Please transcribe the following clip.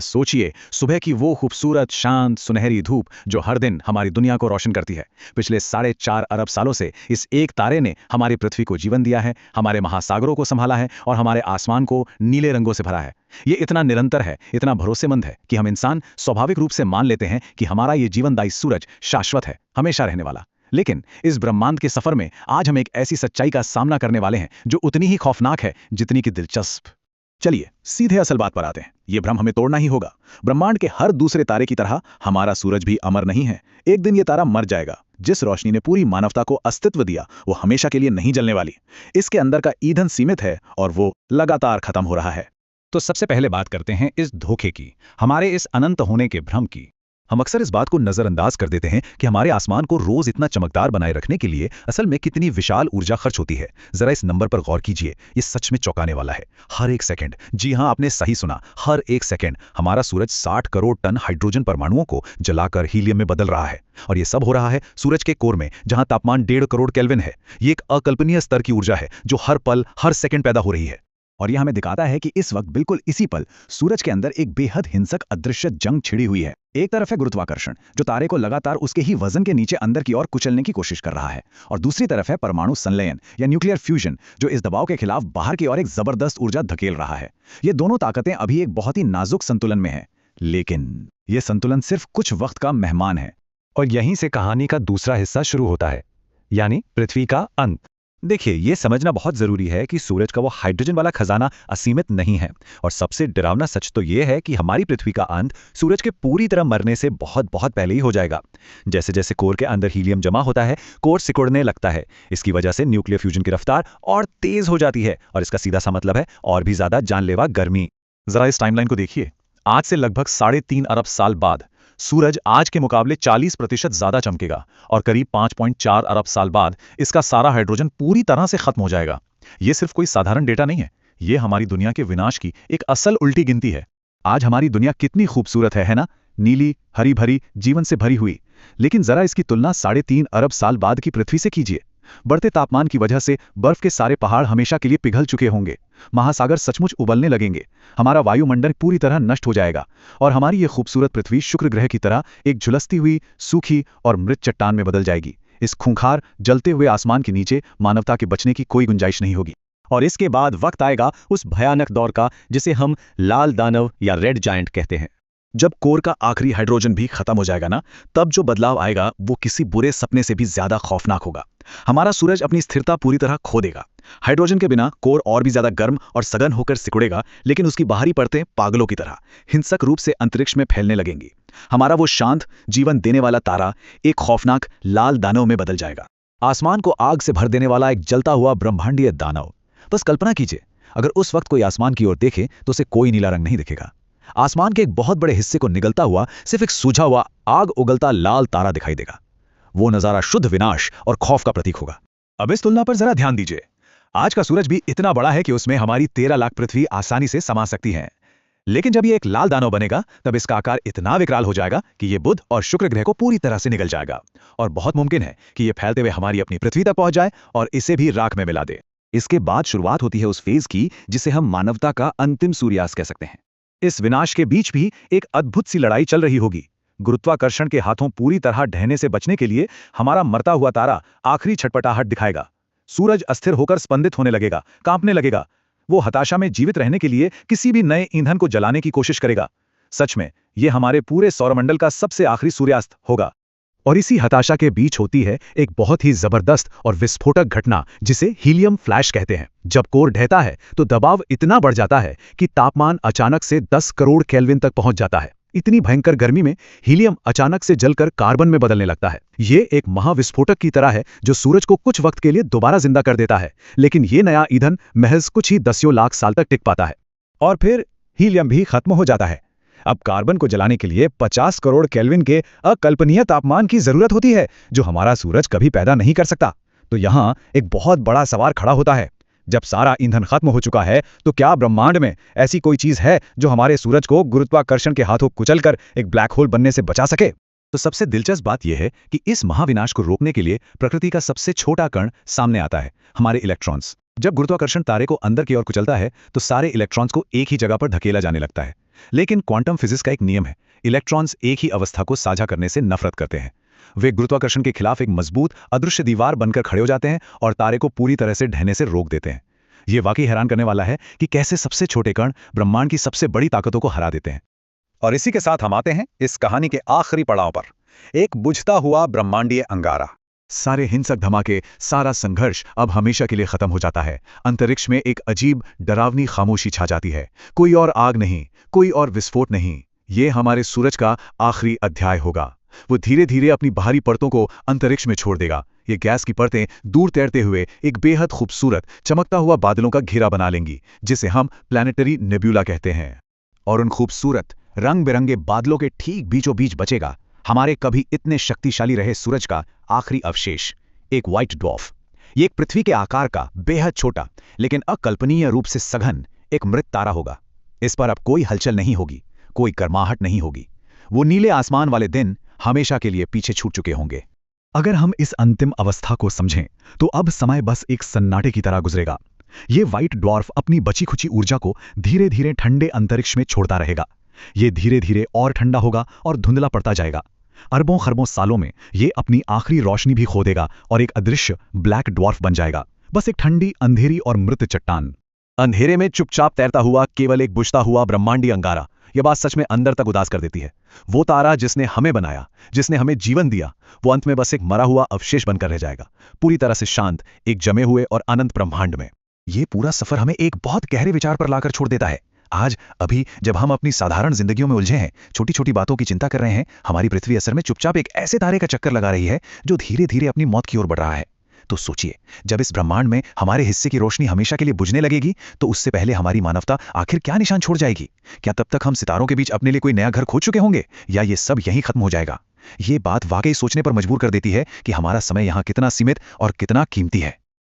सोचिए, सुबह की वो खूबसूरत शांत सुनहरी धूप जो हर दिन हमारी दुनिया को रोशन करती है। पिछले 4.5 अरब सालों से इस एक तारे ने हमारी पृथ्वी को जीवन दिया है, हमारे महासागरों को संभाला है और हमारे आसमान को नीले रंगों से भरा है। ये इतना निरंतर है, इतना भरोसेमंद है कि हम इंसान स्वाभाविक रूप से मान लेते हैं कि हमारा ये जीवनदायी सूरज शाश्वत है, हमेशा रहने वाला। लेकिन इस ब्रह्मांड के सफर में आज हम एक ऐसी सच्चाई का सामना करने वाले हैं जो उतनी ही खौफनाक है जितनी कि दिलचस्प। चलिए सीधे असल बात पर आते हैं। ये भ्रम हमें तोड़ना ही होगा। ब्रह्मांड के हर दूसरे तारे की तरह हमारा सूरज भी अमर नहीं है। एक दिन ये तारा मर जाएगा। जिस रोशनी ने पूरी मानवता को अस्तित्व दिया वो हमेशा के लिए नहीं जलने वाली। इसके अंदर का ईंधन सीमित है और वो लगातार खत्म हो रहा है। तो सबसे पहले बात करते हैं इस धोखे की, हमारे इस अनंत होने के भ्रम की। हम अक्सर इस बात को नजरअंदाज कर देते हैं कि हमारे आसमान को रोज इतना चमकदार बनाए रखने के लिए असल में कितनी विशाल ऊर्जा खर्च होती है। जरा इस नंबर पर गौर कीजिए, ये सच में चौंकाने वाला है। हर एक सेकंड, जी हां आपने सही सुना, हर एक सेकंड हमारा सूरज 60 करोड़ टन हाइड्रोजन परमाणुओं को जलाकर हीलियम में बदल रहा है। और ये सब हो रहा है सूरज के कोर में, जहां तापमान 1.5 करोड़ केल्विन है। ये एक अकल्पनीय स्तर की ऊर्जा है जो हर पल हर सेकंड पैदा हो रही है। और यह हमें दिखाता है कि इस वक्त बिल्कुल इसी पल सूरज के अंदर एक बेहद हिंसक अदृश्य जंग छिड़ी हुई है। एक तरफ है गुरुत्वाकर्षण जो तारे को लगातार उसके ही वजन के नीचे अंदर की ओर कुचलने की कोशिश कर रहा है, और दूसरी तरफ है परमाणु संलयन या न्यूक्लियर फ्यूजन जो इस दबाव के खिलाफ बाहर की ओर एक जबरदस्त ऊर्जा धकेल रहा है। ये दोनों ताकतें अभी एक बहुत ही नाजुक संतुलन में है, लेकिन ये संतुलन सिर्फ कुछ वक्त का मेहमान है। और यहीं से कहानी का दूसरा हिस्सा शुरू होता है, यानी पृथ्वी का अंत। देखिए, ये समझना बहुत जरूरी है कि सूरज का वो हाइड्रोजन वाला खजाना असीमित नहीं है। और सबसे डरावना सच तो ये है कि हमारी पृथ्वी का अंत सूरज के पूरी तरह मरने से बहुत बहुत पहले ही हो जाएगा। जैसे जैसे कोर के अंदर हीलियम जमा होता है, कोर सिकुड़ने लगता है। इसकी वजह से न्यूक्लियर फ्यूजन की रफ्तार और तेज हो जाती है, और इसका सीधा सा मतलब है और भी ज्यादा जानलेवा गर्मी। जरा इस टाइमलाइन को देखिए। आज से लगभग 3.5 अरब साल बाद सूरज आज के मुकाबले 40% ज्यादा चमकेगा, और करीब 5.4 अरब साल बाद इसका सारा हाइड्रोजन पूरी तरह से खत्म हो जाएगा। यह सिर्फ कोई साधारण डेटा नहीं है, यह हमारी दुनिया के विनाश की एक असल उल्टी गिनती है। आज हमारी दुनिया कितनी खूबसूरत है ना? नीली, हरी भरी, जीवन से भरी हुई। लेकिन जरा इसकी तुलना 3.5 अरब साल बाद की पृथ्वी से कीजिए। बढ़ते तापमान की वजह से बर्फ के सारे पहाड़ हमेशा के लिए पिघल चुके होंगे, महासागर सचमुच उबलने लगेंगे, हमारा वायुमंडल पूरी तरह नष्ट हो जाएगा, और हमारी ये खूबसूरत पृथ्वी शुक्र ग्रह की तरह एक झुलसती हुई, सूखी और मृत चट्टान में बदल जाएगी। इस खूंखार जलते हुए आसमान के नीचे मानवता के बचने की कोई गुंजाइश नहीं होगी। और इसके बाद वक्त आएगा उस भयानक दौर का जिसे हम लाल दानव या रेड जायंट कहते हैं। जब कोर का आखिरी हाइड्रोजन भी खत्म हो जाएगा ना, तब जो बदलाव आएगा वो किसी बुरे सपने से भी ज्यादा खौफनाक होगा। हमारा सूरज अपनी स्थिरता पूरी तरह खो देगा। हाइड्रोजन के बिना कोर और भी ज्यादा गर्म और सघन होकर सिकुड़ेगा, लेकिन उसकी बाहरी परतें पागलों की तरह हिंसक रूप से अंतरिक्ष में फैलने लगेंगी। हमारा वो शांत, जीवन देने वाला तारा एक खौफनाक लाल दानव में बदल जाएगा। आसमान को आग से भर देने वाला एक जलता हुआ ब्रह्मांडीय दानव। बस कल्पना कीजिए, अगर उस वक्त कोई आसमान की ओर देखे तो उसे कोई नीला रंग नहीं दिखेगा। आसमान के एक बहुत बड़े हिस्से को निगलता हुआ सिर्फ एक सूझा हुआ, आग उगलता लाल तारा दिखाई देगा। वो नजारा शुद्ध विनाश और खौफ का प्रतीक होगा। अब इस तुलना पर जरा ध्यान दीजिए। आज का सूरज भी इतना बड़ा है कि उसमें हमारी 13 लाख पृथ्वी आसानी से समा सकती है। लेकिन जब ये एक लाल दानव बनेगा, तब इसका आकार इतना विकराल हो जाएगा कि ये बुध और शुक्र ग्रह को पूरी तरह से निगल जाएगा, और बहुत मुमकिन है कि ये फैलते हुए हमारी अपनी पृथ्वी तक पहुंच जाए और इसे भी राख में मिला दे। इसके बाद शुरुआत होती है उस फेज की जिसे हम मानवता का अंतिम सूर्यास्त कह सकते हैं। इस विनाश के बीच भी एक अद्भुत सी लड़ाई चल रही होगी। गुरुत्वाकर्षण के हाथों पूरी तरह ढहने से बचने के लिए हमारा मरता हुआ तारा आखिरी छटपटाहट दिखाएगा। सूरज अस्थिर होकर स्पंदित होने लगेगा, कांपने लगेगा। वो हताशा में जीवित रहने के लिए किसी भी नए ईंधन को जलाने की कोशिश करेगा। सच में यह हमारे पूरे सौरमंडल का सबसे आखिरी सूर्यास्त होगा। और इसी हताशा के बीच होती है एक बहुत ही जबरदस्त और विस्फोटक घटना जिसे हीलियम फ्लैश कहते हैं। जब कोर ढहता है तो दबाव इतना बढ़ जाता है कि तापमान अचानक से 10 करोड़ केल्विन तक पहुंच जाता है। इतनी भयंकर गर्मी में हीलियम अचानक से जलकर कार्बन में बदलने लगता है। ये एक महाविस्फोटक की तरह है जो सूरज को कुछ वक्त के लिए दोबारा जिंदा कर देता है। लेकिन ये नया ईंधन महज कुछ ही दसियों लाख साल तक टिक पाता है, और फिर हीलियम भी खत्म हो जाता है। अब कार्बन को जलाने के लिए 50 करोड़ केल्विन के अकल्पनीय तापमान की जरूरत होती है, जो हमारा सूरज कभी पैदा नहीं कर सकता। तो यहां एक बहुत बड़ा सवाल खड़ा होता है। जब सारा ईंधन खत्म हो चुका है, तो क्या ब्रह्मांड में ऐसी कोई चीज है जो हमारे सूरज को गुरुत्वाकर्षण के हाथों कुचलकर एक ब्लैक होल बनने से बचा सके? तो सबसे दिलचस्प बात यह है कि इस महाविनाश को रोकने के लिए प्रकृति का सबसे छोटा कण सामने आता है, हमारे इलेक्ट्रॉन्स। जब गुरुत्वाकर्षण तारे को अंदर की ओर कुचलता है तो सारे इलेक्ट्रॉन्स को एक ही जगह पर धकेला जाने लगता है। लेकिन क्वांटम फिजिक्स का एक नियम है, इलेक्ट्रॉन्स एक ही अवस्था को साझा करने से नफरत करते हैं। वे गुरुत्वाकर्षण के खिलाफ एक मजबूत अदृश्य दीवार बनकर खड़े हो जाते हैं और तारे को पूरी तरह से ढहने से रोक देते हैं। ये वाकई हैरान करने वाला है कि कैसे सबसे छोटे कण ब्रह्मांड की सबसे बड़ी ताकतों को हरा देते हैं। और इसी के साथ हम आते हैं इस कहानी के आखिरी पड़ाव पर, एक बुझता हुआ ब्रह्मांडीय अंगारा। सारे हिंसक धमाके, सारा संघर्ष अब हमेशा के लिए खत्म हो जाता है। अंतरिक्ष में एक अजीब डरावनी खामोशी छा जाती है। कोई और आग नहीं, कोई और विस्फोट नहीं। ये हमारे सूरज का आखिरी अध्याय होगा। वो धीरे धीरे अपनी बाहरी परतों को अंतरिक्ष में छोड़ देगा। ये गैस की परतें दूर तैरते हुए एक बेहद खूबसूरत चमकता हुआ बादलों का घेरा बना लेंगी, जिसे हम प्लैनेटरी नेब्यूला कहते हैं। और उन खूबसूरत रंग बिरंगे बादलों के ठीक बीचों बीच बचेगा हमारे कभी इतने शक्तिशाली रहे सूरज का आखिरी अवशेष, एक व्हाइट ड्वार्फ। ये एक पृथ्वी के आकार का बेहद छोटा लेकिन अकल्पनीय रूप से सघन एक मृत तारा होगा। इस पर अब कोई हलचल नहीं होगी, कोई गर्माहट नहीं होगी। वो नीले आसमान वाले दिन हमेशा के लिए पीछे छूट चुके होंगे। अगर हम इस अंतिम अवस्था को समझें तो अब समय बस एक सन्नाटे की तरह गुजरेगा। ये व्हाइट ड्वार्फ अपनी बची खुची ऊर्जा को धीरे धीरे ठंडे अंतरिक्ष में छोड़ता रहेगा। ये धीरे धीरे और ठंडा होगा और धुंधला पड़ता जाएगा। अरबों खरबों सालों में ये अपनी आखिरी रोशनी भी खो देगा और एक अदृश्य ब्लैक ड्वार्फ बन जाएगा, बस एक ठंडी, अंधेरी और मृत चट्टान। अंधेरे में चुपचाप तैरता हुआ केवल एक बुझता हुआ ब्रह्मांडीय अंगारा। यह बात सच में अंदर तक उदास कर देती है। वो तारा जिसने हमें बनाया, जिसने हमें जीवन दिया, वो अंत में बस एक मरा हुआ अवशेष बनकर रह जाएगा, पूरी तरह से शांत, एक जमे हुए और अनंत ब्रह्मांड में। ये पूरा सफर हमें एक बहुत गहरे विचार पर लाकर छोड़ देता है। आज अभी जब हम अपनी साधारण जिंदगियों में उलझे हैं, छोटी छोटी बातों की चिंता कर रहे हैं, हमारी पृथ्वी असल में चुपचाप एक ऐसे तारे का चक्कर लगा रही है जो धीरे धीरे अपनी मौत की ओर बढ़ रहा है। तो सोचिए, जब इस ब्रह्मांड में हमारे हिस्से की रोशनी हमेशा के लिए बुझने लगेगी तो उससे पहले हमारी मानवता आखिर क्या निशान छोड़ जाएगी? क्या तब तक हम सितारों के बीच अपने लिए कोई नया घर खोज चुके होंगे, या ये सब यहीं खत्म हो जाएगा? ये बात वाकई सोचने पर मजबूर कर देती है कि हमारा समय यहाँ कितना सीमित और कितना कीमती है।